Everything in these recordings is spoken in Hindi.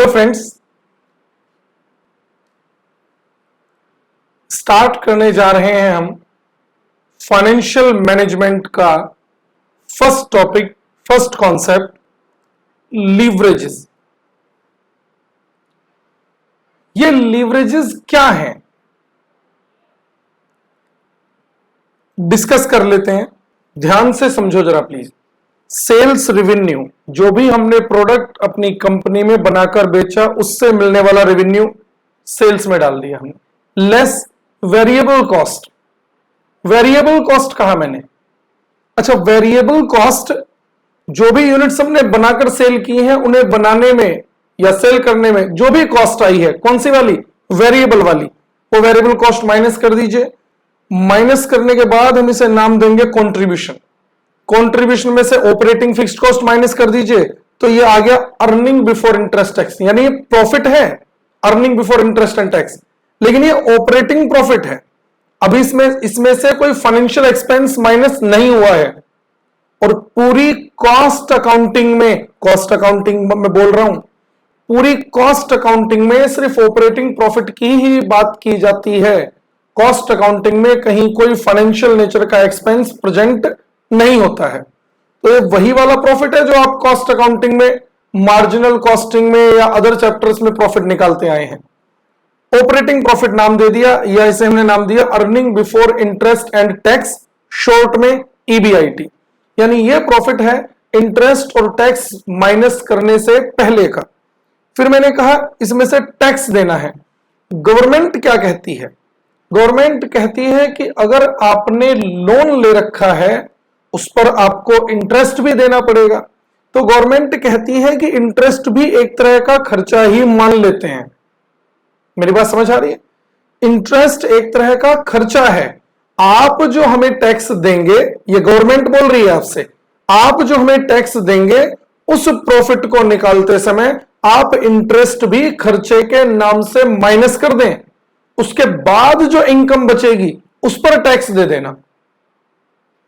फ्रेंड्स, स्टार्ट करने जा रहे हैं हम फाइनेंशियल मैनेजमेंट का first topic, first concept, leverages. ये लीवरेजेस क्या हैं, डिस्कस कर लेते हैं। ध्यान से समझो जरा प्लीज। सेल्स रेवेन्यू, जो भी हमने प्रोडक्ट अपनी कंपनी में बनाकर बेचा उससे मिलने वाला रेवेन्यू सेल्स में डाल दिया हमने, less variable cost. Variable cost कहा मैंने? अच्छा, वेरिएबल कॉस्ट जो भी यूनिट्स हमने बनाकर सेल की हैं उन्हें बनाने में या सेल करने में जो भी कॉस्ट आई है, कौन सी वाली? वेरिएबल वाली। वो वेरिएबल कॉस्ट माइनस कर दीजिए। माइनस करने के बाद हम इसे नाम देंगे कंट्रीब्यूशन। कंट्रीब्यूशन में से ऑपरेटिंग फिक्स्ड कॉस्ट माइनस कर दीजिए तो ये आ गया अर्निंग बिफोर इंटरेस्ट टैक्स। यानी ये प्रॉफिट है, earning before interest and tax, लेकिन ये ऑपरेटिंग प्रॉफिट है। अभी इसमें से कोई फाइनेंशियल एक्सपेंस माइनस नहीं हुआ है। और पूरी कॉस्ट अकाउंटिंग में, कॉस्ट अकाउंटिंग में बोल रहा हूं, पूरी कॉस्ट अकाउंटिंग में सिर्फ ऑपरेटिंग प्रॉफिट की ही बात की जाती है। कॉस्ट अकाउंटिंग में कहीं कोई फाइनेंशियल नेचर का एक्सपेंस प्रेजेंट नहीं होता है। तो ये वही वाला प्रॉफिट है जो आप कॉस्ट अकाउंटिंग में, मार्जिनल कॉस्टिंग में या अदर चैप्टर्स में प्रॉफिट निकालते आए हैं। ऑपरेटिंग प्रॉफिट नाम दे दिया, या इसे हमने नाम दिया earning before interest and tax, short में ईबीआईटी। यानी ये प्रॉफिट है इंटरेस्ट और टैक्स माइनस करने से पहले का। फिर मैंने कहा इसमें से टैक्स देना है। गवर्नमेंट क्या कहती है? गवर्नमेंट कहती है कि अगर आपने लोन ले रखा है उस पर आपको इंटरेस्ट भी देना पड़ेगा। तो गवर्नमेंट कहती है कि इंटरेस्ट भी एक तरह का खर्चा ही मान लेते हैं। मेरी बात समझ आ रही है? इंटरेस्ट एक तरह का खर्चा है। आप जो हमें टैक्स देंगे, ये गवर्नमेंट बोल रही है आपसे, आप जो हमें टैक्स देंगे उस प्रॉफिट को निकालते समय आप इंटरेस्ट भी खर्चे के नाम से माइनस कर दें। उसके बाद जो इनकम बचेगी उस पर टैक्स दे देना।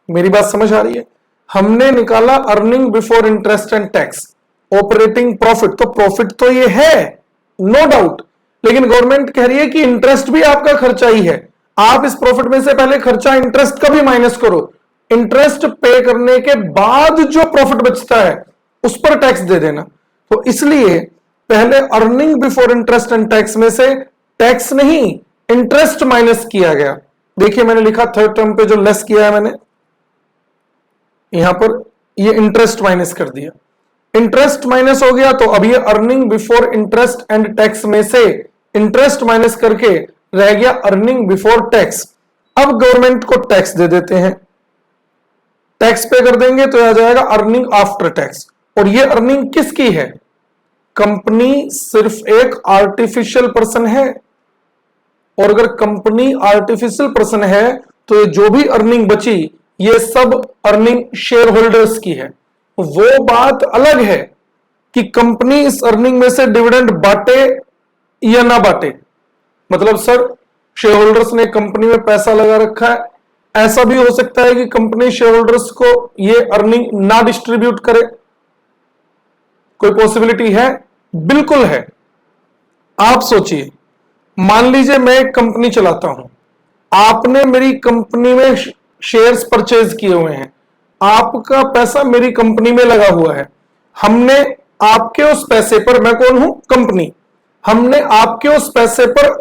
मेरी बात समझ आ रही है? हमने निकाला earning before interest and tax, operating profit. तो प्रॉफिट तो ये है, नो डाउट, लेकिन गवर्नमेंट कह रही है कि इंटरेस्ट भी आपका खर्चा ही है। आप इस प्रॉफिट में से पहले खर्चा इंटरेस्ट का भी माइनस करो। इंटरेस्ट पे करने के बाद जो प्रॉफिट बचता है उस पर टैक्स दे देना। तो इसलिए पहले earning before interest and tax में से टैक्स नहीं, इंटरेस्ट माइनस किया गया। देखिए मैंने लिखा थर्ड टर्म पे जो लेस किया है मैंने, यहां पर ये इंटरेस्ट माइनस कर दिया। इंटरेस्ट माइनस हो गया तो अब ये earning before interest and tax में से इंटरेस्ट माइनस करके रह गया अर्निंग बिफोर टैक्स। अब गवर्नमेंट को टैक्स दे देते हैं, टैक्स पे कर देंगे तो आ जाएगा अर्निंग आफ्टर टैक्स। और ये अर्निंग किसकी है? कंपनी सिर्फ एक आर्टिफिशियल पर्सन है, और अगर कंपनी आर्टिफिशियल पर्सन है तो ये जो भी अर्निंग बची ये सब अर्निंग शेयर होल्डर्स की है। वो बात अलग है कि कंपनी इस अर्निंग में से डिविडेंड बांटे या ना बांटे। मतलब सर, शेयर होल्डर्स ने कंपनी में पैसा लगा रखा है, ऐसा भी हो सकता है कि कंपनी शेयर होल्डर्स को ये अर्निंग ना डिस्ट्रीब्यूट करे। कोई पॉसिबिलिटी है? बिल्कुल है। आप सोचिए, मान लीजिए मैं एक कंपनी चलाता हूं, आपने मेरी कंपनी में शेयर्स परचेज किए हुए हैं, आपका पैसा मेरी कंपनी में लगा हुआ है, हमने आपके उस पैसे पर, मैं कौन हूं? कंपनी, हमने आपके उस पैसे पर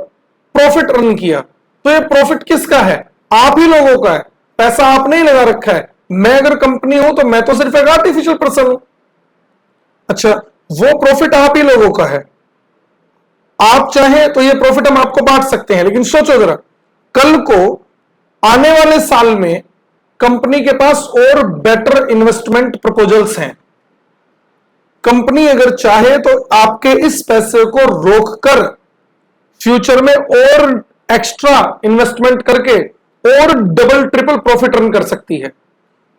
प्रॉफिट अर्न किया। तो ये प्रॉफिट किसका है? आप ही लोगों का है, पैसा आपने ही लगा रखा है। मैं अगर कंपनी हूं तो मैं तो सिर्फ एक आर्टिफिशियल पर्सन हूं। अच्छा, वो प्रॉफिट आप ही लोगों का है। आप चाहें तो ये प्रॉफिट हम आपको बांट सकते हैं, लेकिन सोचो जरा, कल को आने वाले साल में कंपनी के पास और बेटर इन्वेस्टमेंट प्रपोजल्स हैं। कंपनी अगर चाहे तो आपके इस पैसे को रोककर फ्यूचर में और एक्स्ट्रा इन्वेस्टमेंट करके और डबल ट्रिपल प्रॉफिट अर्न कर सकती है।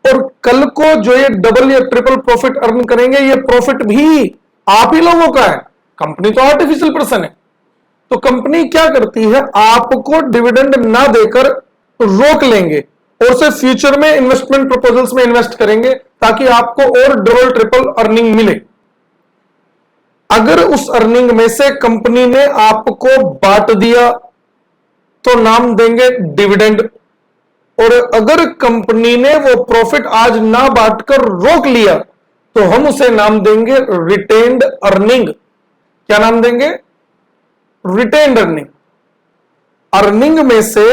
और कल को जो ये डबल या ट्रिपल प्रॉफिट अर्न करेंगे, ये प्रॉफिट भी आप ही लोगों का है। कंपनी तो आर्टिफिशियल पर्सन है। तो कंपनी क्या करती है? आपको डिविडेंड ना देकर रोक लेंगे और उसे फ्यूचर में इन्वेस्टमेंट प्रपोजल्स में इन्वेस्ट करेंगे ताकि आपको और डबल ट्रिपल अर्निंग मिले। अगर उस अर्निंग में से कंपनी ने आपको बांट दिया तो नाम देंगे डिविडेंड, और अगर कंपनी ने वो प्रॉफिट आज ना बांटकर रोक लिया तो हम उसे नाम देंगे रिटेन्ड अर्निंग। क्या नाम देंगे? Retained earning. अर्निंग में से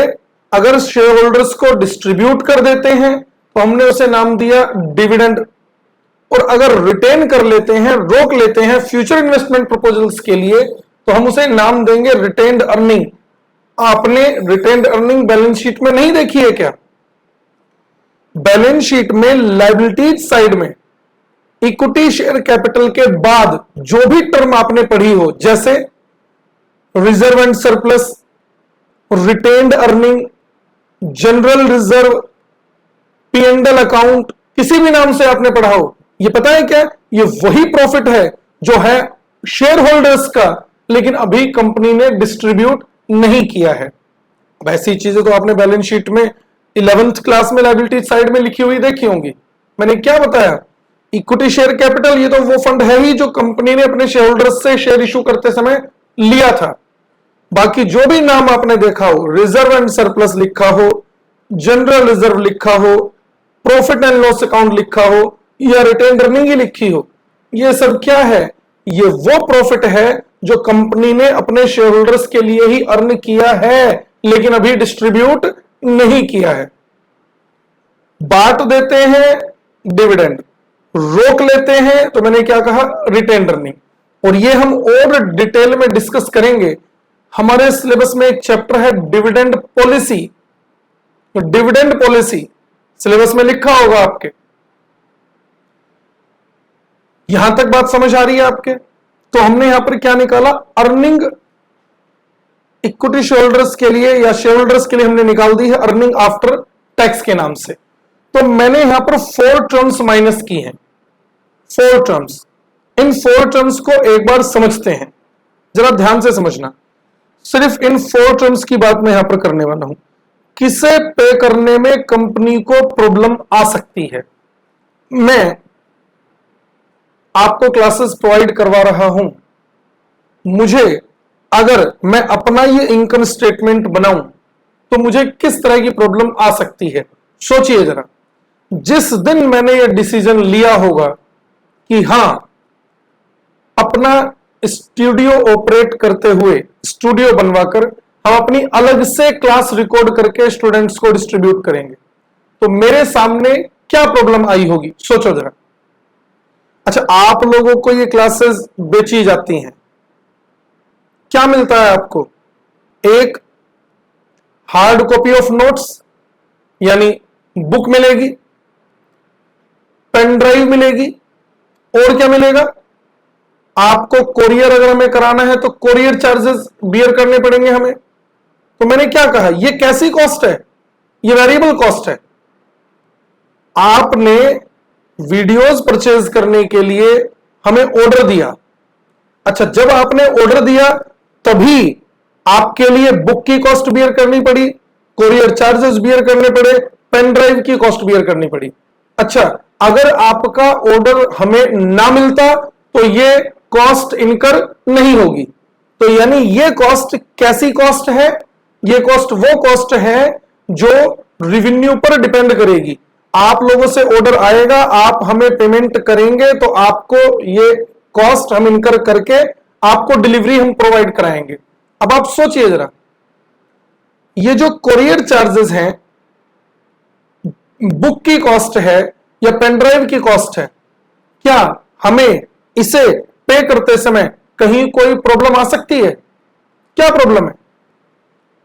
अगर शेयर होल्डर्स को डिस्ट्रीब्यूट कर देते हैं तो हमने उसे नाम दिया डिविडेंड, और अगर रिटेन कर लेते हैं, रोक लेते हैं फ्यूचर इन्वेस्टमेंट प्रपोजल्स के लिए, तो हम उसे नाम देंगे रिटेन्ड अर्निंग। आपने रिटेन्ड अर्निंग बैलेंस शीट में नहीं देखी है क्या? बैलेंस शीट में लायबिलिटीज साइड में इक्विटी शेयर कैपिटल के बाद जो भी टर्म आपने पढ़ी हो, जैसे reserve and surplus, retained earning, general reserve, P&L account, किसी भी नाम से आपने पढ़ा हो, ये पता है क्या? ये वही प्रॉफिट है जो है शेयर होल्डर्स का, लेकिन अभी कंपनी ने डिस्ट्रीब्यूट नहीं किया है। अब ऐसी चीजें तो आपने बैलेंस शीट में 11th क्लास में लायबिलिटी साइड में लिखी हुई देखी होंगी। मैंने क्या बताया? इक्विटी शेयर कैपिटल, ये तो वो फंड है ही जो कंपनी ने अपने शेयर होल्डर्स से शेयर इशू करते समय लिया था। बाकी जो भी नाम आपने देखा हो, रिजर्व एंड सरप्लस लिखा हो, जनरल रिजर्व लिखा हो, प्रॉफिट एंड लॉस अकाउंट लिखा हो, या रिटेन्ड अर्निंग ही लिखी हो, ये सब क्या है? ये वो प्रॉफिट है जो कंपनी ने अपने शेयर होल्डर्स के लिए ही अर्न किया है, लेकिन अभी डिस्ट्रीब्यूट नहीं किया है। बांट देते हैं डिविडेंड, रोक लेते हैं तो मैंने क्या कहा? Retained earning. और ये हम और डिटेल में डिस्कस करेंगे। हमारे सिलेबस में एक चैप्टर है डिविडेंड पॉलिसी। तो डिविडेंड पॉलिसी सिलेबस में लिखा होगा आपके। यहां तक बात समझ आ रही है आपके? तो हमने यहां पर क्या निकाला? अर्निंग इक्विटी शेयर होल्डर्स के लिए या शेयर होल्डर्स के लिए हमने निकाल दी है अर्निंग आफ्टर टैक्स के नाम से। तो मैंने यहां पर 4 टर्म्स माइनस की हैं, 4 टर्म्स। इन 4 टर्म्स को एक बार समझते हैं, जरा ध्यान से समझना। सिर्फ इन 4 टर्म्स की बात मैं यहां पर करने वाला हूं। किसे पे करने में कंपनी को प्रॉब्लम आ सकती है? मैं आपको क्लासेस प्रोवाइड करवा रहा हूं, मुझे अगर मैं अपना ये इनकम स्टेटमेंट बनाऊं तो मुझे किस तरह की प्रॉब्लम आ सकती है? सोचिए जरा। जिस दिन मैंने ये डिसीजन लिया होगा कि हां, अपना स्टूडियो ऑपरेट करते हुए, स्टूडियो बनवाकर हम अपनी अलग से क्लास रिकॉर्ड करके स्टूडेंट्स को डिस्ट्रीब्यूट करेंगे, तो मेरे सामने क्या प्रॉब्लम आई होगी? सोचो जरा। अच्छा, आप लोगों को ये क्लासेस बेची जाती हैं, क्या मिलता है आपको? एक हार्ड कॉपी ऑफ नोट्स यानी बुक मिलेगी, पेन ड्राइव मिलेगी, और क्या मिलेगा? आपको कोरियर अगर हमें कराना है तो कोरियर चार्जेस बियर करने पड़ेंगे हमें। तो मैंने क्या कहा? ये कैसी कॉस्ट है? ये वेरिएबल कॉस्ट है। आपने वीडियोस परचेज करने के लिए हमें ऑर्डर दिया। अच्छा, जब आपने ऑर्डर दिया तभी आपके लिए बुक की कॉस्ट बियर करनी पड़ी, कोरियर चार्जेस बियर करने पड़े, पेन ड्राइव की कॉस्ट बियर करनी पड़ी। अच्छा, अगर आपका ऑर्डर हमें ना मिलता तो ये कॉस्ट इनकर नहीं होगी। तो यानी ये कॉस्ट कैसी कॉस्ट है? ये कॉस्ट वो कॉस्ट है जो रिवेन्यू पर डिपेंड करेगी। आप लोगों से ऑर्डर आएगा, आप हमें पेमेंट करेंगे, तो आपको ये कॉस्ट हम इनकर करके आपको डिलीवरी हम प्रोवाइड कराएंगे। अब आप सोचिए जरा, ये जो कोरियर चार्जेस हैं, बुक की कॉस्ट है या पेन ड्राइव की कॉस्ट है, क्या हमें इसे पे करते समय कहीं कोई प्रॉब्लम आ सकती है? क्या प्रॉब्लम है?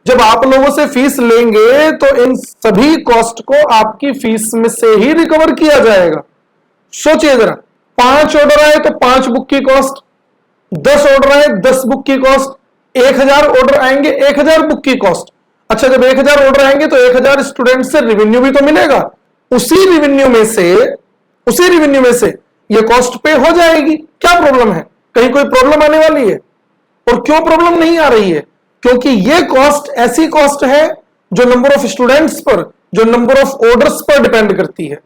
जब आप लोगों से फीस लेंगे तो इन सभी कॉस्ट को आपकी फीस में से ही रिकवर किया जाएगा। सोचिए जरा, 5 ऑर्डर आए तो 5 बुक की कॉस्ट, 10 ऑर्डर आए 10 बुक की कॉस्ट, 1000 ऑर्डर आएंगे 1000 बुक की कॉस्ट। अच्छा, जब 1000 ऑर्डर आएंगे तो 1000 स्टूडेंट से रिवेन्यू भी तो मिलेगा। उसी रिवेन्यू में से ये कॉस्ट पे हो जाएगी। क्या प्रॉब्लम है? कहीं कोई प्रॉब्लम आने वाली है? और क्यों प्रॉब्लम नहीं आ रही है? क्योंकि ये कॉस्ट ऐसी कॉस्ट है जो नंबर ऑफ स्टूडेंट्स पर, जो नंबर ऑफ ऑर्डर्स पर डिपेंड करती है।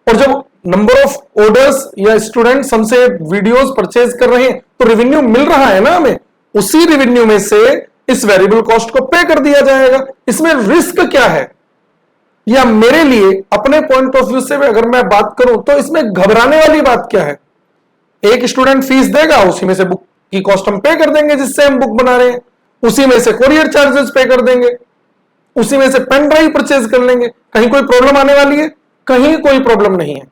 और जब नंबर ऑफ ऑर्डर्स या स्टूडेंट्स हमसे वीडियोस परचेज कर रहे हैं तो रेवेन्यू मिल रहा है ना हमें, उसी रेवेन्यू में से इस वेरिएबल कॉस्ट को पे कर दिया जाएगा। इसमें रिस्क क्या है, या मेरे लिए अपने पॉइंट ऑफ व्यू से अगर मैं बात करूं तो इसमें घबराने वाली बात क्या है। एक स्टूडेंट फीस देगा, उसी में से बुक की कॉस्ट हम पे कर देंगे जिससे हम बुक बना रहे हैं, उसी में से कोरियर चार्जेस पे कर देंगे, उसी में से पेन ड्राइव परचेज कर लेंगे। कहीं कोई प्रॉब्लम आने वाली है? कहीं कोई प्रॉब्लम नहीं है।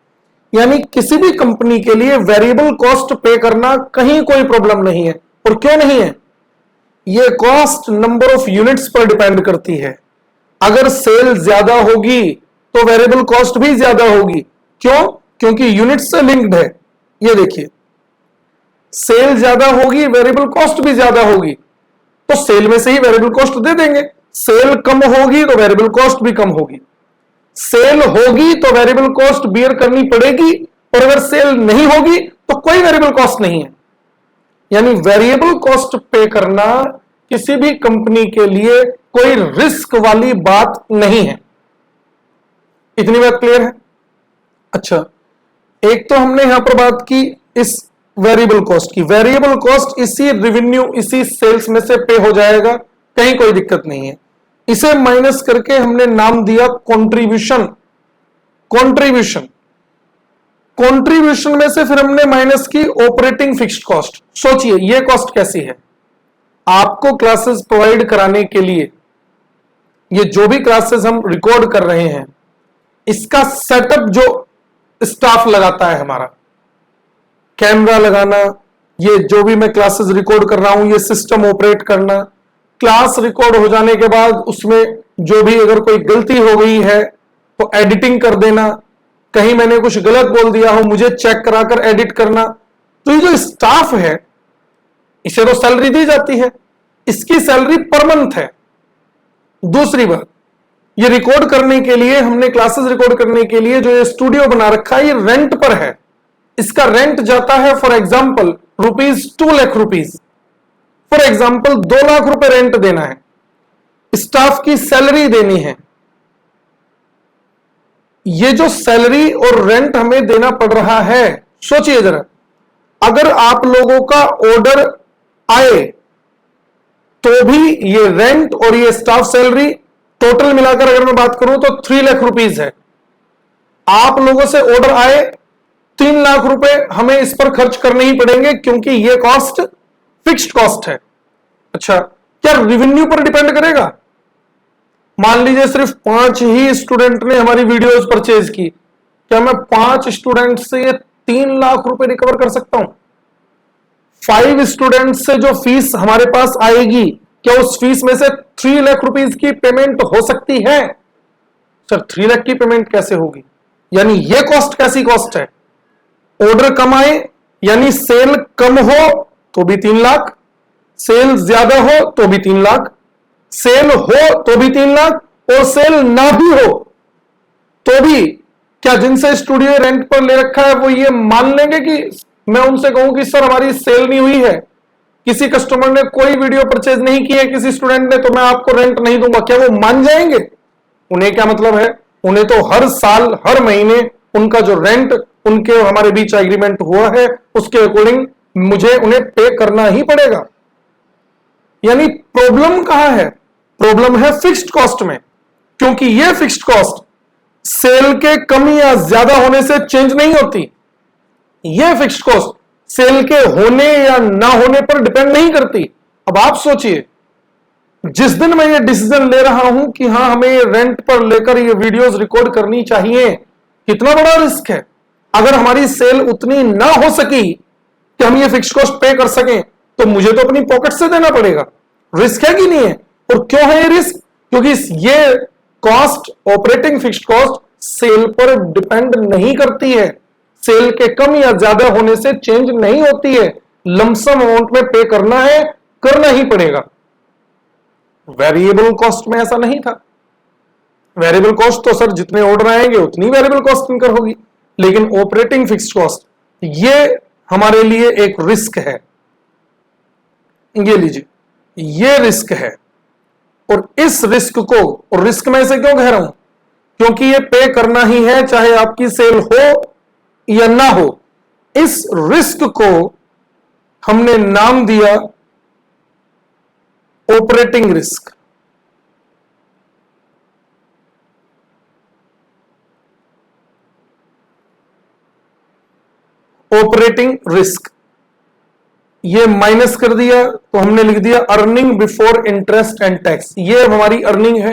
यानी किसी भी कंपनी के लिए वेरिएबल कॉस्ट पे करना कहीं कोई प्रॉब्लम नहीं है। और क्यों नहीं है? ये कॉस्ट नंबर ऑफ यूनिट्स पर डिपेंड करती है। अगर सेल ज्यादा होगी तो वेरिएबल कॉस्ट भी ज्यादा होगी। क्यों? क्योंकि यूनिट्स से लिंक्ड है। ये देखिए, सेल ज्यादा होगी, वेरिएबल कॉस्ट भी ज्यादा होगी, तो सेल में से ही वेरिएबल कॉस्ट दे देंगे। सेल कम होगी तो वेरिएबल कॉस्ट भी कम होगी। सेल होगी तो वेरिएबल कॉस्ट बियर करनी पड़ेगी, और अगर सेल नहीं होगी तो कोई वेरिएबल कॉस्ट नहीं है। यानी वेरिएबल कॉस्ट पे करना किसी भी कंपनी के लिए कोई रिस्क वाली बात नहीं है। इतनी बात क्लियर है? अच्छा, एक तो हमने यहां पर बात की इस वेरिएबल कॉस्ट की। वेरिएबल कॉस्ट इसी रेवेन्यू, इसी सेल्स में से पे हो जाएगा, कहीं कोई दिक्कत नहीं है। इसे माइनस करके हमने नाम दिया कंट्रीब्यूशन। कंट्रीब्यूशन कंट्रीब्यूशन में से फिर हमने माइनस की ऑपरेटिंग फिक्स्ड कॉस्ट। सोचिए ये कॉस्ट कैसी है। आपको क्लासेस प्रोवाइड कराने के लिए ये जो भी क्लासेस हम रिकॉर्ड कर रहे हैं, इसका सेटअप जो स्टाफ लगाता है हमारा, कैमरा लगाना, ये जो भी मैं क्लासेस रिकॉर्ड कर रहा हूं, ये सिस्टम ऑपरेट करना, क्लास रिकॉर्ड हो जाने के बाद उसमें जो भी अगर कोई गलती हो गई है तो एडिटिंग कर देना, कहीं मैंने कुछ गलत बोल दिया हो मुझे चेक कराकर एडिट करना। तो ये जो स्टाफ है इसे तो सैलरी दी जाती है, इसकी सैलरी पर मंथ है। दूसरी बात, ये रिकॉर्ड करने के लिए, हमने क्लासेस रिकॉर्ड करने के लिए जो ये स्टूडियो बना रखा है, ये रेंट पर है। इसका रेंट जाता है for example ₹2 lakh. For example 2 lakh रुपए रेंट देना है, स्टाफ की सैलरी देनी है। ये जो सैलरी और रेंट हमें देना पड़ रहा है, सोचिए जरा, अगर आप लोगों का ऑर्डर आए तो भी ये रेंट और ये स्टाफ सैलरी टोटल मिलाकर अगर मैं बात करूं तो 3 लाख रुपीस है। आप लोगों से ऑर्डर आए, 3 लाख रुपए हमें इस पर खर्च करने ही पड़ेंगे क्योंकि ये कॉस्ट फिक्स्ड कॉस्ट है। अच्छा, क्या रेवेन्यू पर डिपेंड करेगा? मान लीजिए सिर्फ 5 ही स्टूडेंट ने हमारी वीडियोस परचेज की, क्या मैं 5 स्टूडेंट से ये 3 लाख रुपए रिकवर कर सकता हूं? 5 स्टूडेंट से जो फीस हमारे पास आएगी, क्या उस फीस में से 3 लाख रुपीस की पेमेंट हो सकती है? सर 3 लाख की पेमेंट कैसे होगी? यानी ये कॉस्ट कैसी कॉस्ट है? ऑर्डर कम आए यानी सेल कम हो तो भी 3 लाख, सेल ज्यादा हो तो भी 3 लाख, सेल हो तो भी 3 लाख, और सेल ना भी हो तो भी, क्या जिनसे स्टूडियो रेंट पर ले रखा है वो ये मान लेंगे कि मैं उनसे कहूं कि सर हमारी सेल नहीं हुई है, किसी कस्टमर ने कोई वीडियो परचेज नहीं की है किसी स्टूडेंट ने, तो मैं आपको रेंट नहीं दूंगा, क्या वो मान जाएंगे? उन्हें क्या मतलब है? उन्हें तो हर साल हर महीने उनका जो रेंट उनके और हमारे बीच एग्रीमेंट हुआ है उसके अकॉर्डिंग मुझे उन्हें पे करना ही पड़ेगा। यानी प्रॉब्लम कहां है? प्रॉब्लम है फिक्स्ड कॉस्ट में, क्योंकि यह फिक्स्ड कॉस्ट सेल के कम या ज्यादा होने से चेंज नहीं होती। यह फिक्स्ड कॉस्ट सेल के होने या ना होने पर डिपेंड नहीं करती। अब आप सोचिए, जिस दिन मैं ये डिसीजन ले रहा हूं कि हां हमें ये रेंट पर लेकर ये वीडियोस रिकॉर्ड करनी चाहिए, कितना बड़ा रिस्क है। अगर हमारी सेल उतनी ना हो सकी कि हम ये फिक्स्ड कॉस्ट पे कर सकें तो मुझे तो अपनी पॉकेट से देना पड़ेगा। रिस्क है कि नहीं है? और क्यों है ये रिस्क? क्योंकि ये cost, operating fixed cost, sale पर डिपेंड नहीं करती है, सेल के कम या ज्यादा होने से चेंज नहीं होती है। लमसम अमाउंट में पे करना है, करना ही पड़ेगा। वेरिएबल कॉस्ट में ऐसा नहीं था। वेरिएबल कॉस्ट तो सर जितने ऑर्डर आएंगे उतनी वेरिएबल कॉस्ट इनकर होगी, लेकिन ऑपरेटिंग फिक्स्ड कॉस्ट ये हमारे लिए एक रिस्क है। ये लीजिए, ये रिस्क है, और इस रिस्क को, और रिस्क में से क्यों कह रहा हूं? क्योंकि ये पे करना ही है, चाहे आपकी सेल हो या ना हो, इस रिस्क को हमने नाम दिया ऑपरेटिंग रिस्क। ऑपरेटिंग रिस्क ये माइनस कर दिया तो हमने लिख दिया earning before interest and tax. ये हमारी अर्निंग है,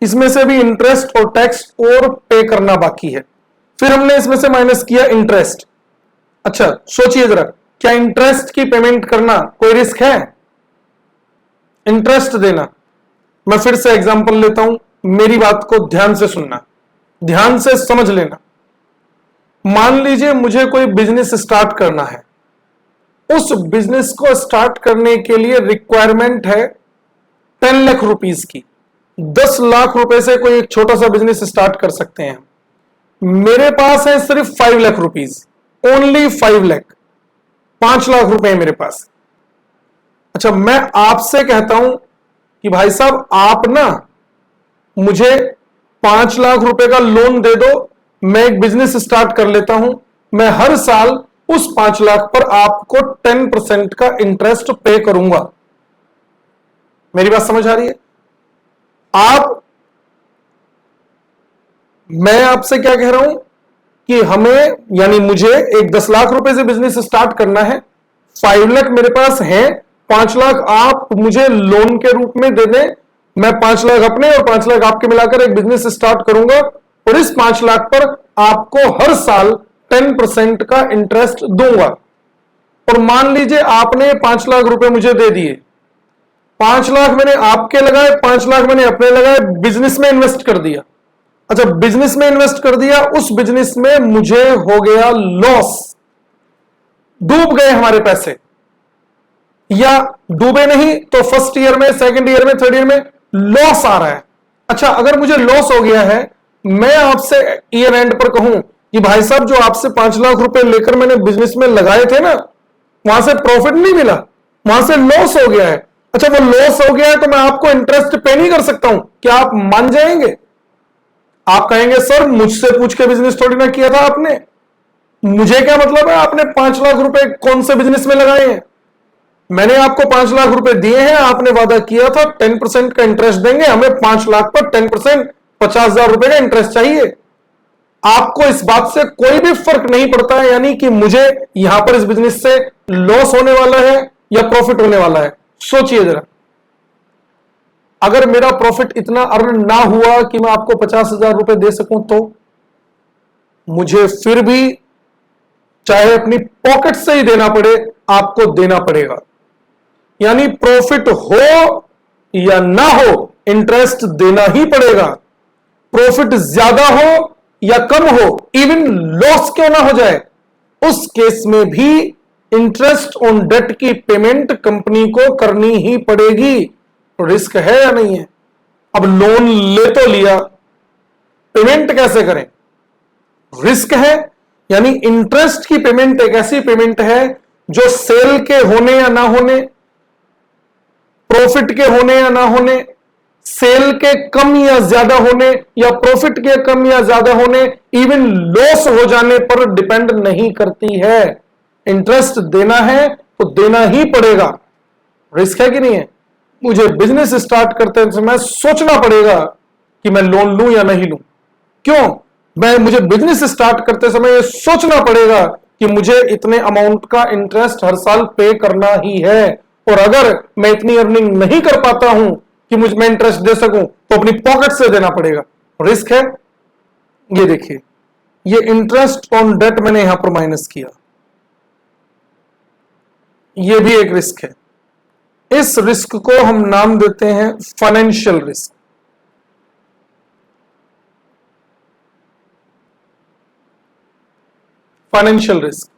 इसमें से भी इंटरेस्ट और टैक्स और पे करना बाकी है। फिर हमने इसमें से माइनस किया इंटरेस्ट। अच्छा सोचिए जरा, क्या इंटरेस्ट की पेमेंट करना कोई रिस्क है? इंटरेस्ट देना। मैं फिर से एग्जांपल लेता हूं, मेरी बात को ध्यान से सुनना, ध्यान से समझ लेना। मान लीजिए मुझे कोई बिजनेस स्टार्ट करना है, उस बिजनेस को स्टार्ट करने के लिए रिक्वायरमेंट है 10 लाख रुपीस की। 10 लाख रुपए से कोई एक छोटा सा बिजनेस स्टार्ट कर सकते हैं। मेरे पास है सिर्फ 5 लाख रुपीस, ओनली 5 लाख, 5 लाख रुपए है मेरे पास। अच्छा मैं आपसे कहता हूं कि भाई साहब आप ना मुझे 5 लाख रुपए का लोन दे दो, मैं एक बिजनेस स्टार्ट कर लेता हूं, मैं हर साल उस 5 लाख पर आपको 10% का इंटरेस्ट पे करूंगा। मेरी बात समझ आ रही है? मैं आपसे क्या कह रहा हूं कि हमें यानी मुझे एक 10 लाख रुपए से बिजनेस स्टार्ट करना है, 5 लाख मेरे पास है, 5 लाख आप मुझे लोन के रूप में दे दें, मैं 5 लाख अपने और 5 लाख आपके मिलाकर एक बिजनेस स्टार्ट करूंगा और इस 5 लाख पर आपको हर साल 10% का इंटरेस्ट दूंगा। और मान लीजिए आपने 5 लाख रुपए मुझे दे दिए, 5 लाख मैंने आपके लगाए, 5 लाख मैंने अपने लगाए, बिजनेस में इन्वेस्ट कर दिया। अच्छा बिजनेस में इन्वेस्ट कर दिया, उस बिजनेस में मुझे हो गया लॉस, डूब गए हमारे पैसे, या डूबे नहीं तो फर्स्ट ईयर में, सेकंड ईयर में, थर्ड ईयर में लॉस आ रहा है। अच्छा अगर मुझे लॉस हो गया है, मैं आपसे ईयर एंड पर कहूं कि भाई साहब जो आपसे 5 लाख रुपए लेकर मैंने बिजनेस में लगाए थे ना, वहां से प्रॉफिट नहीं मिला, वहां से लॉस हो गया है। अच्छा वो लॉस हो गया है तो मैं आपको इंटरेस्ट पे नहीं कर सकता हूं, क्या आप मान जाएंगे? आप कहेंगे सर मुझसे पूछ के बिजनेस थोड़ी ना किया था आपने, मुझे क्या मतलब है आपने 5 लाख रुपए कौन से बिजनेस में लगाए हैं? मैंने आपको 5 लाख रुपए दिए हैं, आपने वादा किया था 10% का इंटरेस्ट देंगे, हमें 5 लाख पर 10% 50,000 रुपए का इंटरेस्ट चाहिए। आपको इस बात से कोई भी फर्क नहीं पड़ता है, यानी कि मुझे यहां पर इस बिजनेस से लॉस होने वाला है या प्रॉफिट होने वाला है। सोचिए जरा, अगर मेरा प्रॉफिट इतना अर्न ना हुआ कि मैं आपको 50,000 रुपए दे सकूं तो मुझे फिर भी चाहे अपनी पॉकेट से ही देना पड़े, आपको देना पड़ेगा। यानी प्रॉफिट हो या ना हो इंटरेस्ट देना ही पड़ेगा। प्रॉफिट ज्यादा हो या कम हो, इवन लॉस क्यों ना हो जाए, उस केस में भी इंटरेस्ट ऑन डेट की पेमेंट कंपनी को करनी ही पड़ेगी। रिस्क है या नहीं है? अब लोन ले तो लिया, पेमेंट कैसे करें? रिस्क है। यानी इंटरेस्ट की पेमेंट एक ऐसी पेमेंट है जो सेल के होने या ना होने, प्रॉफिट के होने या ना होने, सेल के कम या ज्यादा होने या प्रॉफिट के कम या ज्यादा होने, इवन लॉस हो जाने पर डिपेंड नहीं करती है। इंटरेस्ट देना है तो देना ही पड़ेगा। रिस्क है कि नहीं है? मुझे बिजनेस स्टार्ट करते समय सोचना पड़ेगा कि मैं लोन लूं या नहीं लूं। क्यों? मुझे बिजनेस स्टार्ट करते समय यह सोचना पड़ेगा कि मुझे इतने अमाउंट का इंटरेस्ट हर साल पे करना ही है, और अगर मैं इतनी अर्निंग नहीं कर पाता हूं कि मैं इंटरेस्ट दे सकूं तो अपनी पॉकेट से देना पड़ेगा। रिस्क है। ये देखिए, ये इंटरेस्ट ऑन डेट मैंने यहां पर माइनस किया, ये भी एक रिस्क है। इस रिस्क को हम नाम देते हैं फाइनेंशियल रिस्क। फाइनेंशियल रिस्क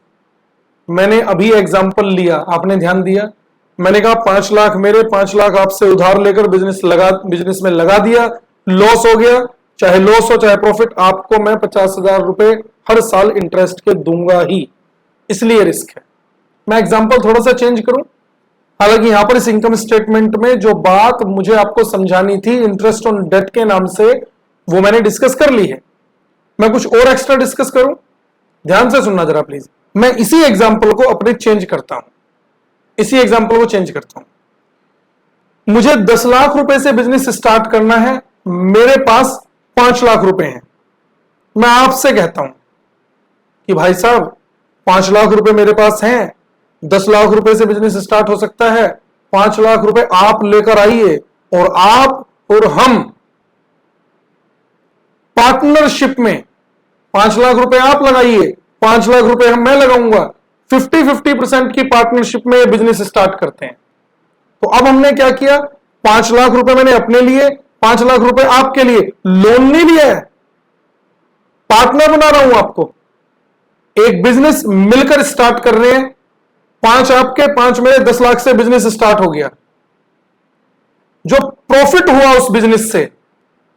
मैंने अभी एग्जांपल लिया, आपने ध्यान दिया, मैंने कहा 5 लाख मेरे, 5 लाख आपसे उधार लेकर बिजनेस में लगा दिया, लॉस हो गया, चाहे लॉस हो चाहे प्रॉफिट, आपको मैं 50,000 रुपए हर साल इंटरेस्ट के दूंगा ही, इसलिए रिस्क है। मैं एग्जांपल थोड़ा सा चेंज करूं, हालांकि यहां पर इस इनकम स्टेटमेंट में जो बात मुझे आपको समझानी थी इंटरेस्ट ऑन डेट के नाम से, वो मैंने डिस्कस कर ली है। मैं कुछ और एक्स्ट्रा डिस्कस करूं, ध्यान से सुनना जरा प्लीज। मैं इसी एग्जांपल को अपने चेंज करता हूं, इसी एग्जांपल को चेंज करता हूं। मुझे 10 लाख रुपए से बिजनेस स्टार्ट करना है, मेरे पास 5 लाख रुपए हैं। मैं आपसे कहता हूं कि भाई साहब 5 लाख रुपए मेरे पास हैं, 10 लाख रुपए से बिजनेस स्टार्ट हो सकता है, 5 लाख रुपए आप लेकर आइए और आप और हम पार्टनरशिप में 5 लाख रुपए आप लगाइए, 5 लाख रुपए मैं लगाऊंगा, 50-50% की पार्टनरशिप में बिजनेस स्टार्ट करते हैं। तो अब हमने क्या किया, 5 लाख रुपए मैंने अपने लिए, 5 लाख रुपए आपके लिए, लोन नहीं लिया है, पार्टनर बना रहा हूं आपको। एक बिजनेस मिलकर स्टार्ट कर रहे हैं, 5 आपके 5 मेरे, 10 लाख से बिजनेस स्टार्ट हो गया। जो प्रॉफिट हुआ उस बिजनेस से,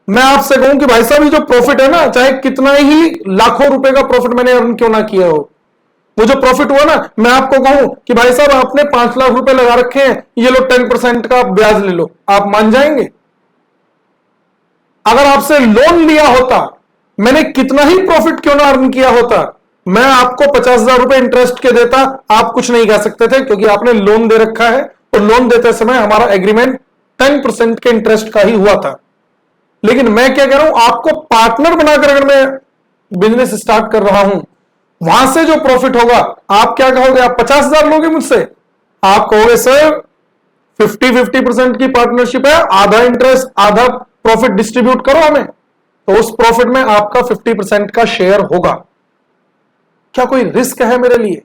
मैं आपसे कहूं कि भाई साहब ये जो प्रॉफिट है ना, चाहे कितना ही लाखों रुपए का प्रॉफिट मैंने अर्न क्यों ना किया हो, वो जो प्रॉफिट हुआ ना, मैं आपको कहूं कि भाई साहब आपने 5 लाख रुपए लगा रखे हैं, ये लो 10% का ब्याज ले लो, आप मान जाएंगे? अगर आपसे लोन लिया होता, मैंने कितना ही प्रॉफिट क्यों ना अर्न किया होता, मैं आपको 50,000 रुपए इंटरेस्ट के देता, आप कुछ नहीं कह सकते थे, क्योंकि आपने लोन दे रखा है और लोन देते समय हमारा एग्रीमेंट 10% के इंटरेस्ट का ही हुआ था। लेकिन मैं क्या कह रहा हूं, आपको पार्टनर बनाकर अगर मैं बिजनेस स्टार्ट कर रहा हूं, वहां से जो प्रॉफिट होगा, आप क्या कहोगे, आप 50,000 लोगे मुझसे? आप कहोगे सर 50-50% की पार्टनरशिप है, आधा इंटरेस्ट आधा प्रॉफिट डिस्ट्रीब्यूट करो हमें, तो उस प्रॉफिट में आपका 50% का शेयर होगा। क्या कोई रिस्क है मेरे लिए?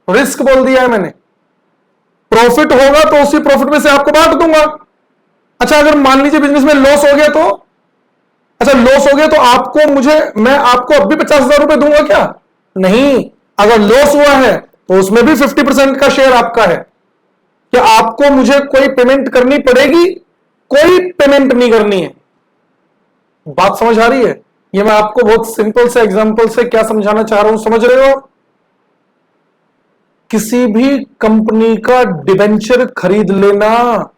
रिस्क बोल दिया है मैंने। प्रॉफिट होगा तो उसी प्रॉफिट में से आपको बांट दूंगा। अच्छा अगर मान लीजिए बिजनेस में लॉस हो गया तो, अच्छा लॉस हो गया तो आपको मैं आपको अब भी 50,000 रुपए दूंगा क्या? नहीं। अगर लॉस हुआ है तो उसमें भी 50% का शेयर आपका है। क्या आपको मुझे कोई पेमेंट करनी पड़ेगी? कोई पेमेंट नहीं करनी है। बात समझ आ रही है? ये मैं आपको बहुत सिंपल से एग्जांपल से क्या समझाना चाह रहा हूं, समझ रहे हो? किसी भी कंपनी का डिबेंचर खरीद लेना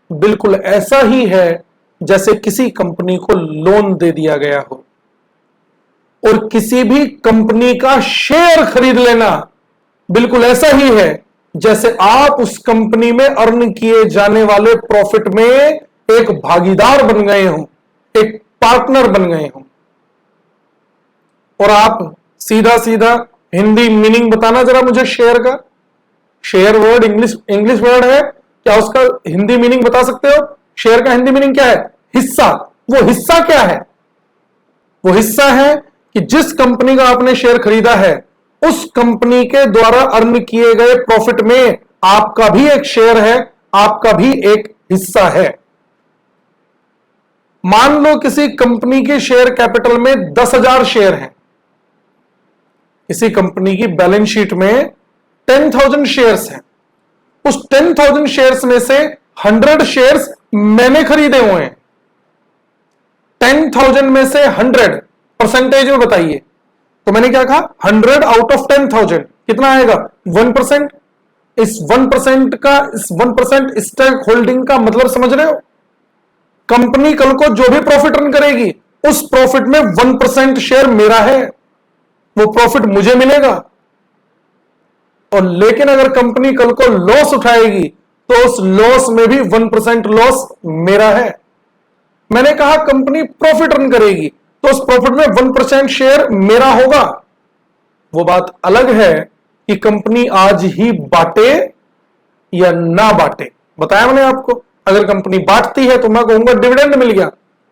बिल्कुल ऐसा ही है जैसे किसी कंपनी को लोन दे दिया गया हो, और किसी भी कंपनी का शेयर खरीद लेना बिल्कुल ऐसा ही है जैसे आप उस कंपनी में अर्न किए जाने वाले प्रॉफिट में एक भागीदार बन गए हो, एक पार्टनर बन गए हो। और आप सीधा सीधा हिंदी मीनिंग बताना जरा मुझे शेयर का। शेयर वर्ड इंग्लिश वर्ड है, क्या उसका हिंदी मीनिंग बता सकते हो? शेयर का हिंदी मीनिंग क्या है? हिस्सा। वो हिस्सा क्या है? वो हिस्सा है कि जिस कंपनी का आपने शेयर खरीदा है, उस कंपनी के द्वारा अर्न किए गए प्रॉफिट में आपका भी एक शेयर है, आपका भी एक हिस्सा है। मान लो किसी कंपनी के शेयर कैपिटल में 10,000 शेयर हैं, किसी कंपनी की बैलेंस शीट में 10,000 शेयर्स हैं। उस 10,000 शेयर्स में से 100 शेयर्स मैंने खरीदे हुए हैं। 10,000 में से 100 परसेंटेज में बताइए, तो मैंने क्या कहा? 100 आउट ऑफ 10,000 कितना आएगा? 1%। इस 1% स्टेक होल्डिंग का मतलब समझ रहे हो? कंपनी कल को जो भी प्रॉफिट अर्न करेगी, उस प्रॉफिट में 1% शेयर मेरा है, वो प्रॉफिट मुझे मिलेगा। और लेकिन अगर कंपनी कल को लॉस उठाएगी तो उस लॉस में भी 1% लॉस मेरा है। मैंने कहा कंपनी प्रॉफिट अर्न करेगी तो उस प्रॉफिट में 1% शेयर मेरा होगा। वो बात अलग है कि कंपनी आज ही बांटे या ना बांटे। बताया मैंने आपको, अगर कंपनी बांटती है तो मैं कहूंगा डिविडेंड मिल गया,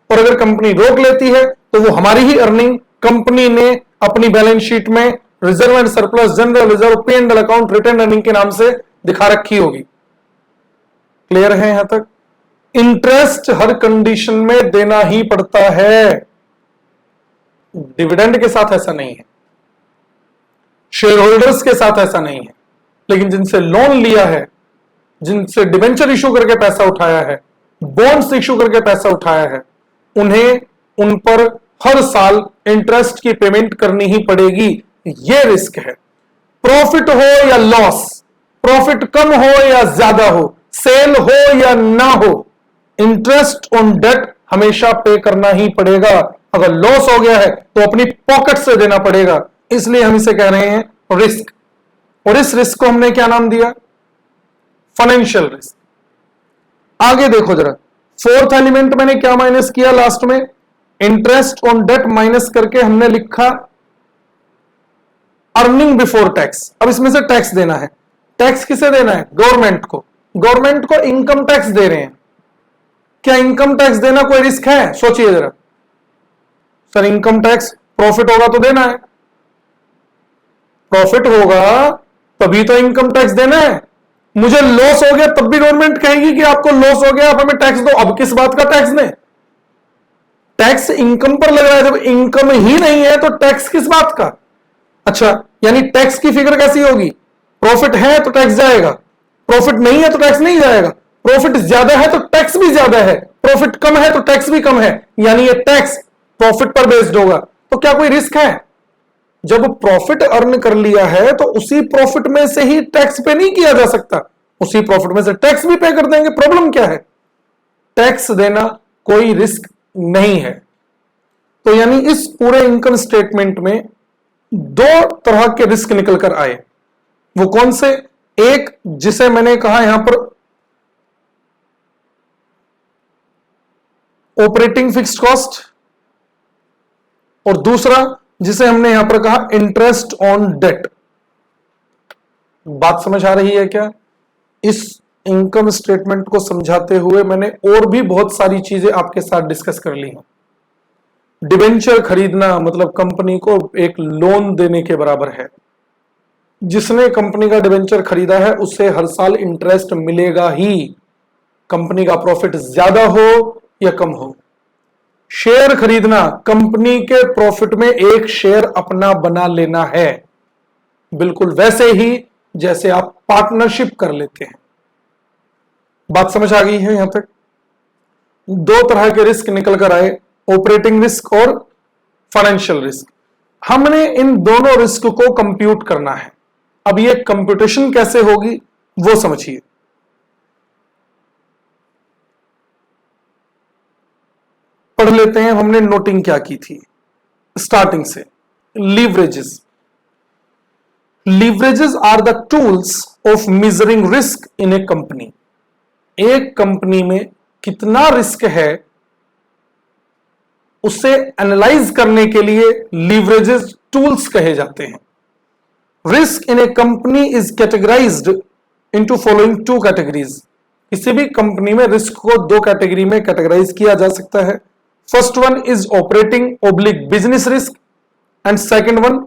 और अगर कंपनी रोक लेती है तो वो हमारी ही अर्निंग कंपनी ने अपनी बैलेंस शीट में reserve and surplus, general reserve, P&L account, retained earning के नाम से दिखा रखी होगी। क्लियर है यहां तक? इंटरेस्ट हर कंडीशन में देना ही पड़ता है, डिविडेंड के साथ ऐसा नहीं है, शेयर होल्डर्स के साथ ऐसा नहीं है। लेकिन जिनसे लोन लिया है, जिनसे डिबेंचर इशू करके पैसा उठाया है, बॉन्ड्स इशू करके पैसा उठाया है, उन्हें उन पर हर साल इंटरेस्ट की पेमेंट करनी ही पड़ेगी। ये रिस्क है। प्रॉफिट हो या लॉस, प्रॉफिट कम हो या ज्यादा हो, सेल हो या ना हो, इंटरेस्ट ऑन डेट हमेशा पे करना ही पड़ेगा। अगर लॉस हो गया है तो अपनी पॉकेट से देना पड़ेगा, इसलिए हम इसे कह रहे हैं रिस्क। और इस रिस्क को हमने क्या नाम दिया? Financial risk. आगे देखो जरा, फोर्थ एलिमेंट मैंने क्या माइनस किया लास्ट में? इंटरेस्ट ऑन डेट माइनस करके हमने लिखा अर्निंग बिफोर टैक्स। अब इसमें से टैक्स देना है। टैक्स किसे देना है? गवर्नमेंट को। गवर्नमेंट को इनकम टैक्स दे रहे हैं। क्या इनकम टैक्स देना कोई रिस्क है? सोचिए जरा। सर इनकम टैक्स प्रॉफिट होगा तो देना है, प्रॉफिट होगा तभी तो इनकम टैक्स देना है। मुझे लॉस हो गया तब भी गवर्नमेंट कहेगी कि आपको लॉस हो गया, आप हमें टैक्स दो। अब किस बात का टैक्स दें? टैक्स इनकम पर लग रहा है, जब इनकम ही नहीं है तो टैक्स किस बात का? अच्छा, यानी टैक्स की फिगर कैसी होगी? प्रॉफिट है तो टैक्स जाएगा, प्रॉफिट नहीं है तो टैक्स नहीं जाएगा, प्रॉफिट ज्यादा है तो टैक्स भी ज्यादा है, प्रॉफिट कम है तो टैक्स भी कम है, यानी ये टैक्स प्रॉफिट पर बेस्ड होगा। तो क्या कोई रिस्क है? जब प्रॉफिट अर्न कर लिया है तो उसी प्रॉफिट में से ही टैक्स पे नहीं किया जा सकता, उसी प्रॉफिट में से टैक्स भी पे कर देंगे। प्रॉब्लम क्या है? टैक्स देना कोई रिस्क नहीं है। तो यानी इस पूरे इनकम स्टेटमेंट में दो तरह के रिस्क निकल कर आए। वो कौन से? एक जिसे मैंने कहा यहां पर ऑपरेटिंग फिक्स्ड कॉस्ट, और दूसरा जिसे हमने यहां पर कहा इंटरेस्ट ऑन डेट। बात समझ आ रही है क्या? इस इनकम स्टेटमेंट को समझाते हुए मैंने और भी बहुत सारी चीजें आपके साथ डिस्कस कर ली हैं। डिबेंचर खरीदना मतलब कंपनी को एक लोन देने के बराबर है। जिसने कंपनी का डिबेंचर खरीदा है उसे हर साल इंटरेस्ट मिलेगा ही, कंपनी का प्रॉफिट ज्यादा हो या कम हो। शेयर खरीदना, कंपनी के प्रॉफिट में एक शेयर अपना बना लेना है, बिल्कुल वैसे ही जैसे आप पार्टनरशिप कर लेते हैं। बात समझ आ गई है यहां तक? दो तरह के रिस्क निकल कर आए, ऑपरेटिंग रिस्क और फाइनेंशियल रिस्क। हमने इन दोनों रिस्क को कंप्यूट करना है। अब ये कंप्यूटेशन कैसे होगी वो समझिए। पढ़ लेते हैं हमने नोटिंग क्या की थी स्टार्टिंग से। Leverages. Leverages are the tools of measuring risk in a company. एक कंपनी में कितना रिस्क है उसे एनालाइज करने के लिए लीवरेजेस टूल्स कहे जाते हैं। Risk in a company is categorised into following two categories. किसी भी कंपनी में रिस्क को दो कैटेगरी में कैटेगराइज किया जा सकता है। First one is operating oblique business risk and second one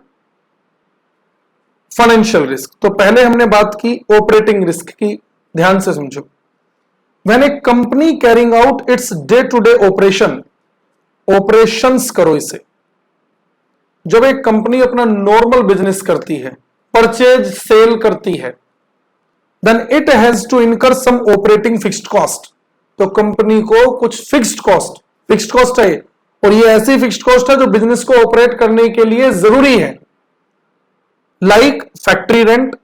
financial risk. तो पहले हमने बात की ऑपरेटिंग रिस्क की, ध्यान से समझो। When a company carrying out its day to day operation, operations करो इसे। जब एक कंपनी अपना नॉर्मल बिजनेस करती है, परचेज सेल करती है, then it has to incur some operating fixed cost. तो कंपनी को कुछ फिक्स्ड कॉस्ट है, और ये ऐसी फिक्स्ड कॉस्ट है जो बिजनेस को ऑपरेट करने के लिए जरूरी है। Like factory rent,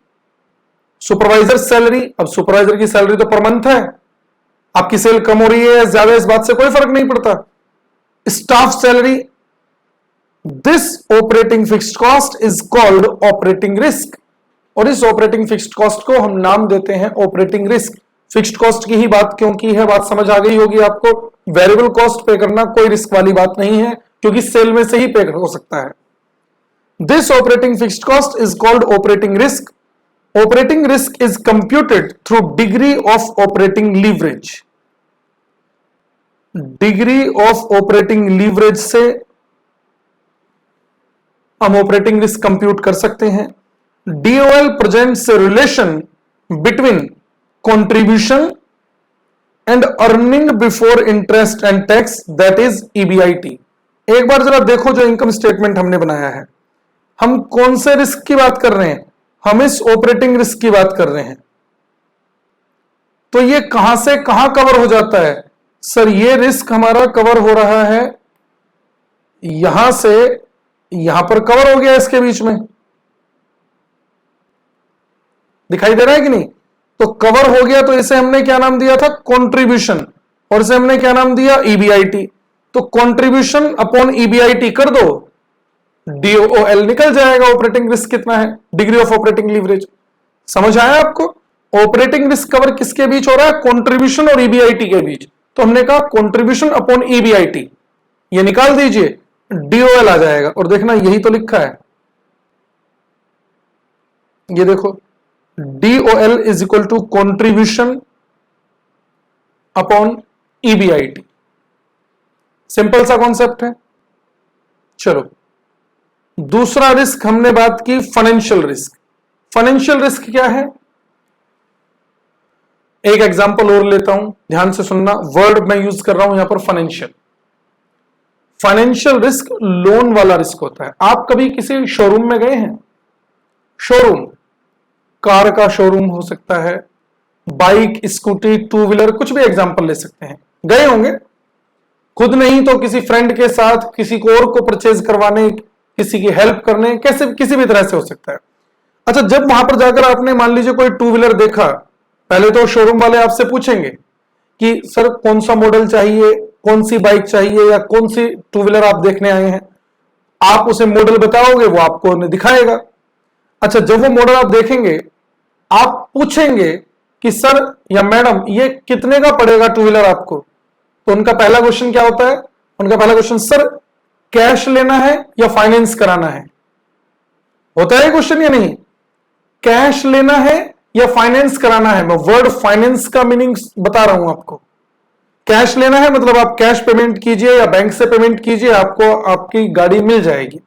supervisor salary. अब सुपरवाइजर की सैलरी तो पर मंथ है, आपकी सेल कम हो रही है या ज्यादा इस बात से कोई फर्क नहीं पड़ता। Staff salary. This operating fixed cost is called operating risk, और इस ऑपरेटिंग फिक्स्ड कॉस्ट को हम नाम देते हैं ऑपरेटिंग रिस्क। फिक्स्ड कॉस्ट की ही बात क्यों की है, बात समझ आ गई होगी आपको। वेरिएबल कॉस्ट पे करना कोई रिस्क वाली बात नहीं है, क्योंकि सेल में से ही पे हो सकता है। This operating fixed cost is called operating risk. Operating risk is computed through degree of operating leverage. Degree of operating leverage से हम ऑपरेटिंग रिस्क कंप्यूट कर सकते हैं। DOL presents a relation between contribution and earning before interest and tax, that is EBIT। एक बार जरा देखो जो इनकम स्टेटमेंट हमने बनाया है, हम कौन से रिस्क की बात कर रहे हैं? हम इस ऑपरेटिंग रिस्क की बात कर रहे हैं। तो ये कहां से कहां कवर हो जाता है? सर ये रिस्क हमारा कवर हो रहा है यहां से यहां पर कवर हो गया, इसके बीच में दिखाई दे रहा है कि नहीं? तो कवर हो गया, तो इसे हमने क्या नाम दिया था? कंट्रीब्यूशन, और इसे हमने क्या नाम दिया? EBIT। तो कंट्रीब्यूशन अपॉन EBIT कर दो, DOL निकल जाएगा। ऑपरेटिंग रिस्क कितना है, डिग्री ऑफ ऑपरेटिंग लीवरेज। समझ आया आपको? ऑपरेटिंग रिस्क कवर किसके बीच हो रहा है, कंट्रीब्यूशन और EBIT के बीच। तो हमने कहा कंट्रीब्यूशन अपॉन EBIT, ये निकाल दीजिए, DOL आ जाएगा। और देखना यही तो लिखा है, ये देखो DOL is equal to contribution upon EBIT। Simple सा कॉन्सेप्ट है। चलो दूसरा रिस्क हमने बात की, फाइनेंशियल रिस्क। फाइनेंशियल रिस्क क्या है, एक एग्जांपल और लेता हूं, ध्यान से सुनना। वर्ड मैं यूज कर रहा हूं यहां पर फाइनेंशियल। फाइनेंशियल रिस्क लोन वाला रिस्क होता है। आप कभी किसी शोरूम में गए हैं? शोरूम, कार का शोरूम हो सकता है, बाइक, स्कूटी, टू व्हीलर, कुछ भी एग्जांपल ले सकते हैं। गए होंगे, खुद नहीं तो किसी फ्रेंड के साथ, किसी को और को परचेज करवाने, किसी की हेल्प करने, कैसे किसी भी तरह से हो सकता है। अच्छा, जब वहां पर जाकर आपने मान लीजिए कोई टू व्हीलर देखा, पहले तो शोरूम वाले आपसे पूछेंगे कि सर कौन सा मॉडल चाहिए, कौन सी बाइक चाहिए, या कौन सी टू व्हीलर आप देखने आए हैं। आप उसे मॉडल बताओगे, वो आपको दिखाएगा। अच्छा, जब वो मॉडल आप देखेंगे, आप पूछेंगे कि सर या मैडम ये कितने का पड़ेगा टू व्हीलर आपको। तो उनका पहला क्वेश्चन क्या होता है, उनका पहला क्वेश्चन, सर कैश लेना है या फाइनेंस कराना है। होता है क्वेश्चन या नहीं, कैश लेना है या फाइनेंस कराना है। मैं वर्ड फाइनेंस का मीनिंग बता रहा हूं आपको। कैश लेना है मतलब आप कैश पेमेंट कीजिए या बैंक से पेमेंट कीजिए, आपको आपकी गाड़ी मिल जाएगी।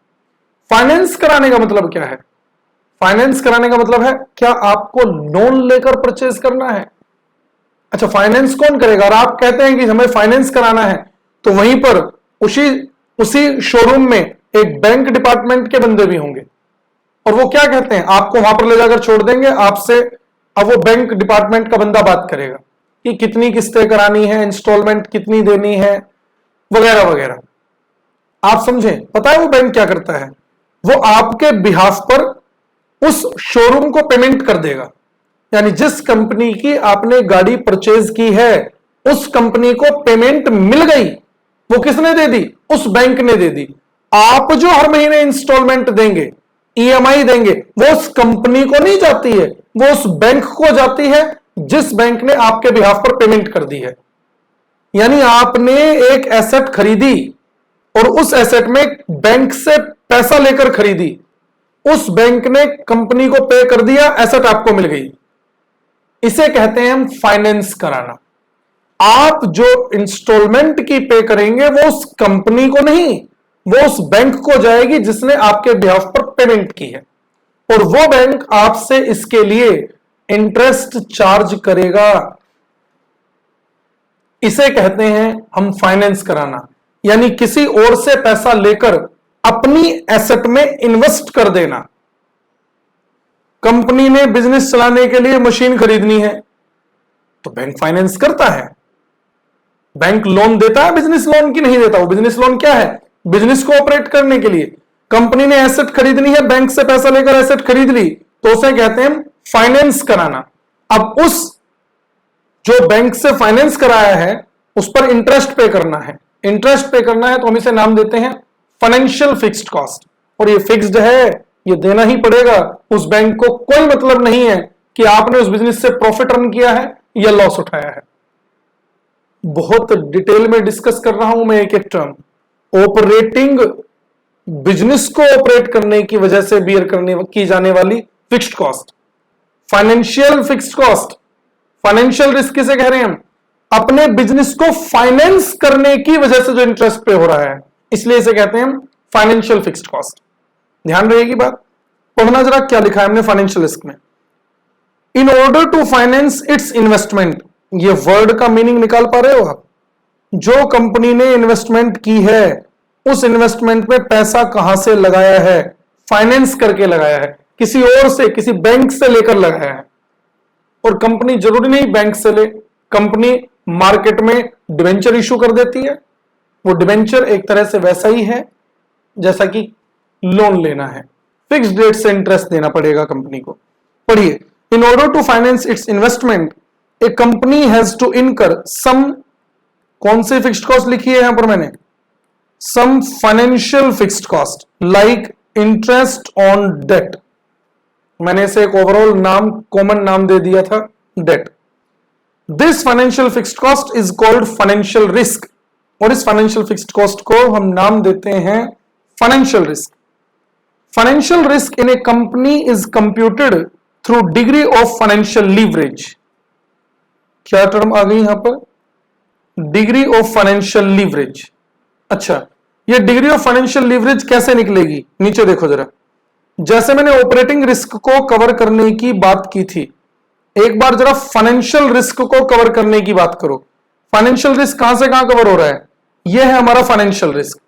फाइनेंस कराने का मतलब क्या है, फाइनेंस कराने का मतलब है क्या आपको लोन लेकर परचेज करना है। अच्छा, फाइनेंस कौन करेगा, और आप कहते हैं कि हमें फाइनेंस कराना है, तो वहीं पर उसी शोरूम में एक बैंक डिपार्टमेंट के बंदे भी होंगे, और वो क्या कहते हैं, आपको वहां पर ले जाकर छोड़ देंगे आपसे। अब वो बैंक डिपार्टमेंट का बंदा बात करेगा कि कितनी किस्तें करानी है, इंस्टॉलमेंट कितनी देनी है, वगैरह वगैरह। आप समझें, पता है वो बैंक क्या करता है, वो आपके बिहाफ पर उस शोरूम को पेमेंट कर देगा। यानी जिस कंपनी की आपने गाड़ी परचेज की है, उस कंपनी को पेमेंट मिल गई, वो किसने दे दी, उस बैंक ने दे दी। आप जो हर महीने इंस्टॉलमेंट देंगे, EMI देंगे, वो उस कंपनी को नहीं जाती है, वो उस बैंक को जाती है जिस बैंक ने आपके बिहाफ पर पेमेंट कर दी है। यानी आपने एक एसेट खरीदी और उस एसेट में बैंक से पैसा लेकर खरीदी, उस बैंक ने कंपनी को पे कर दिया, एसेट आपको मिल गई। इसे कहते हैं हम फाइनेंस कराना। आप जो इंस्टॉलमेंट की पे करेंगे वो उस कंपनी को नहीं, वो उस बैंक को जाएगी जिसने आपके बिहाफ पर पेमेंट की है, और वो बैंक आपसे इसके लिए इंटरेस्ट चार्ज करेगा। इसे कहते हैं हम फाइनेंस कराना। यानी किसी और से पैसा लेकर अपनी एसेट में इन्वेस्ट कर देना। कंपनी ने बिजनेस चलाने के लिए मशीन खरीदनी है, तो बैंक फाइनेंस करता है। बैंक लोन देता है, बिजनेस लोन की नहीं देता। वो बिजनेस लोन क्या है, बिजनेस को ऑपरेट करने के लिए। कंपनी ने एसेट खरीदनी है, बैंक से पैसा लेकर एसेट खरीद ली, तो उसे कहते हैं फाइनेंस कराना। अब उस जो बैंक से फाइनेंस कराया है उस पर इंटरेस्ट पे करना है। इंटरेस्ट पे करना है तो हम इसे नाम देते हैं फाइनेंशियल फिक्स्ड कॉस्ट। और ये फिक्स्ड है, ये देना ही पड़ेगा। उस बैंक को कोई मतलब नहीं है कि आपने उस बिजनेस से प्रॉफिट अर्न किया है या लॉस उठाया है। बहुत डिटेल में डिस्कस कर रहा हूं मैं एक एक टर्म। ऑपरेटिंग, बिजनेस को ऑपरेट करने की वजह से बियर की जाने वाली fixed cost, financial fixed cost. Financial risk किसे कह रहे हैं हम, अपने बिजनेस को फाइनेंस करने की वजह से जो इंटरेस्ट पे हो रहा है, इसलिए इसे कहते हैं हम फाइनेंशियल फिक्स्ड कॉस्ट। ध्यान रहेगी बात। पढ़ना जरा क्या लिखा है हमने फाइनेंशियल रिस्क में। In order to finance its investment, ये वर्ड का मीनिंग निकाल पा रहे हो आप। जो कंपनी ने इन्वेस्टमेंट की है, उस इन्वेस्टमेंट में पैसा कहां से लगाया है, फाइनेंस करके लगाया है, किसी और से, किसी बैंक से लेकर लगाया है। और कंपनी जरूरी नहीं बैंक से ले, कंपनी मार्केट में डिवेंचर इशू कर देती है। वो डिवेंचर एक तरह से वैसा ही है जैसा कि लोन लेना है, फिक्स डेट से इंटरेस्ट देना पड़ेगा कंपनी को। पढ़िए, in order to finance its investment a company has to incur some, कौन सी फिक्स्ड कॉस्ट लिखी है यहां पर मैंने, some financial fixed cost like interest on debt. मैंने इसे एक ओवरऑल नाम, कॉमन नाम दे दिया था, debt. This financial fixed cost is called financial risk, और इस फाइनेंशियल फिक्स्ड कॉस्ट को हम नाम देते हैं financial risk. Financial risk in a company is computed through degree of financial leverage. क्या टर्म आ गई यहां पर? Degree of financial leverage. अच्छा, ये डिग्री ऑफ फाइनेंशियल लीवरेज कैसे निकलेगी? नीचे देखो जरा. जैसे मैंने ऑपरेटिंग रिस्क को कवर करने की बात की थी, एक बार जरा फाइनेंशियल रिस्क को कवर करने की बात करो. फाइनेंशियल रिस्क कहां से कहां कवर हो रहा है? यह है हमारा फाइनेंशियल रिस्क.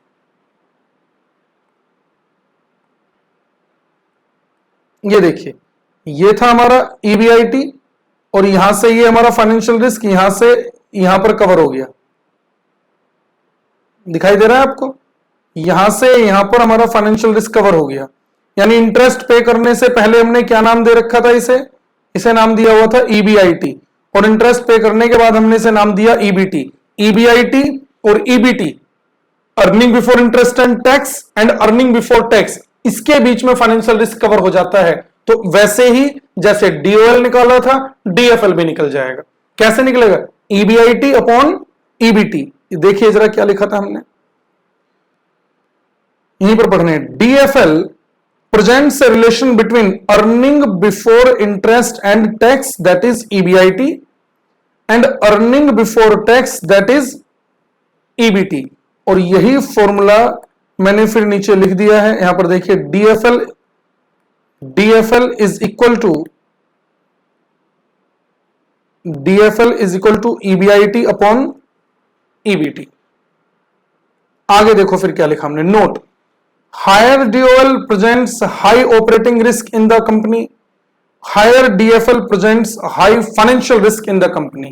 ये देखिए, ये था हमारा ईबीआईटी, और यहां से ये हमारा फाइनेंशियल रिस्क यहां से यहां पर कवर हो गया. दिखाई दे रहा है आपको? यहां से यहां पर हमारा फाइनेंशियल रिस्क कवर हो गया. यानी इंटरेस्ट पे करने से पहले हमने क्या नाम दे रखा था? इसे नाम दिया हुआ था ईबीआईटी, और इंटरेस्ट पे करने के बाद हमने इसे नाम दिया ईबीटी. ईबीआईटी और EBT, earning before interest and tax and earning before tax, इसके बीच में फाइनेंशियल रिस्क कवर हो जाता है. तो वैसे ही जैसे डीओएल निकाला था, डीएफएल भी निकल जाएगा. कैसे निकलेगा? EBIT upon EBT. देखिए जरा क्या लिखा था हमने, यहीं पर पढ़ने. DFL presents a relation between earning before interest and tax, that is EBIT, and earning before tax, that is EBT. और यही फॉर्मूला मैंने फिर नीचे लिख दिया है. यहां पर देखिए, DFL is equal to EBIT upon EBT. आगे देखो फिर क्या लिखा हमने. Note, higher DOL presents high operating risk in the company, higher DFL presents high financial risk in the company.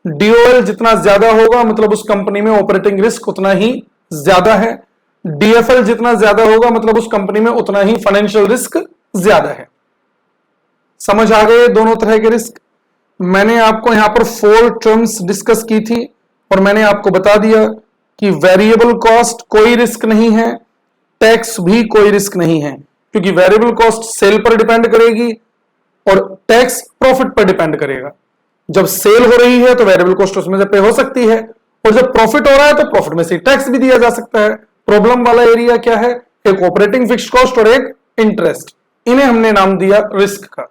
DOL जितना ज्यादा होगा मतलब उस कंपनी में ऑपरेटिंग रिस्क उतना ही ज्यादा है. DFL जितना ज्यादा होगा मतलब उस कंपनी में उतना ही फाइनेंशियल रिस्क ज्यादा है. समझ आ गए दोनों तरह के रिस्क? मैंने आपको यहां पर 4 टर्म्स डिस्कस की थी, और मैंने आपको बता दिया कि वेरिएबल कॉस्ट कोई रिस्क नहीं है, टैक्स भी कोई रिस्क नहीं है, क्योंकि वेरिएबल कॉस्ट सेल पर डिपेंड करेगी और टैक्स प्रॉफिट पर डिपेंड करेगा. जब सेल हो रही है तो वेरिएबल कॉस्ट उसमें से पे हो सकती है, और जब प्रॉफिट हो रहा है तो प्रॉफिट में से टैक्स भी दिया जा सकता है. प्रॉब्लम वाला एरिया क्या है? एक ऑपरेटिंग फिक्स्ड कॉस्ट और एक इंटरेस्ट. इन्हें हमने नाम दिया रिस्क का.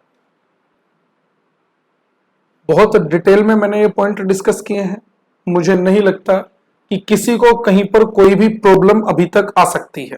बहुत डिटेल में मैंने ये पॉइंट डिस्कस किए हैं. मुझे नहीं लगता कि किसी को कहीं पर कोई भी प्रॉब्लम अभी तक आ सकती है.